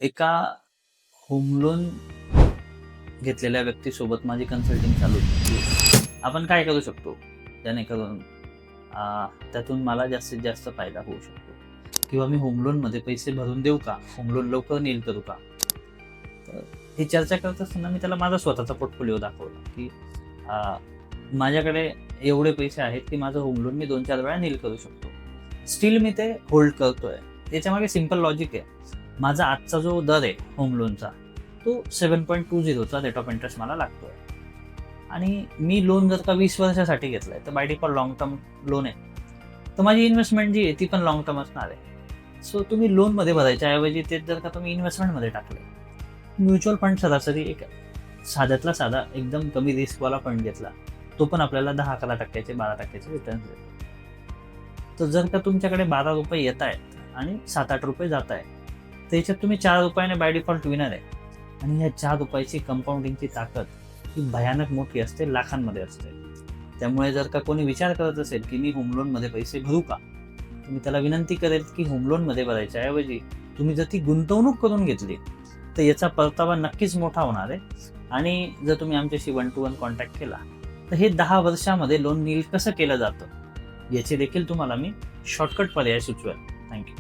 एका home loan घेतलेल्या व्यक्तीसोबत माझी कन्सल्टिंग चालू होती. आपण काय करू शकतो जेणेकरून त्यातून मला जास्तीत जास्त फायदा होऊ शकतो किंवा मी होम लोनमध्ये पैसे भरून देऊ का? होम लोन लवकर नील करू का? तर ही चर्चा करत असताना मी त्याला माझा स्वतःचा पोर्टफोलिओ दाखवला, की माझ्याकडे एवढे पैसे आहेत, की माझं होम लोन मी 2-4 वेळा नील करू शकतो. स्टिल मी ते होल्ड करतोय. त्याच्यामागे सिंपल लॉजिक आहे. माझा आजचा जो दर आहे होम लोनचा, तो 7.20 चा रेट ऑफ इंटरेस्ट मला लागतोय. आणि मी लोन जर का 20 वर्षासाठी घेतलाय, तर by default long term loan आहे. तर माझी इन्व्हेस्टमेंट जी आहे ती पण लाँग टर्म असणार आहे. सो तुम्ही लोनमध्ये भरायच्या ऐवजी ते जर का तुम्ही इन्व्हेस्टमेंटमध्ये टाकले, म्युच्युअल फंड सरासरी एक साध्यातला साधा एकदम कमी रिस्कवाला फंड घेतला, तो पण आपल्याला 10-11% 12% रिटर्न देतो. तर जर का तुमच्याकडे ₹12 येत आहेत आणि ₹7-8 जात आहे, तर याच्यात तुम्ही ₹4 बाय डिफॉल्ट विनर आहे. आणि या ₹4 कंपाऊंडिंगची ताकद ही भयानक मोठी असते, लाखांमध्ये असते. त्यामुळे जर का कोणी विचार करत असेल, की मी होम लोनमध्ये पैसे भरू का? तर मी त्याला विनंती करेल, की होम लोनमध्ये भरायच्या ऐवजी तुम्ही जर ती गुंतवणूक करून घेतली, तर याचा परतावा नक्कीच मोठा होणार आहे. आणि जर तुम्ही आमच्याशी 1 to 1 कॉन्टॅक्ट केला, तर हे 10 वर्षामध्ये लोन नील कसं केलं जातं, याचे देखील तुम्हाला मी शॉर्टकट पर्याय सुचवेल. Thank you.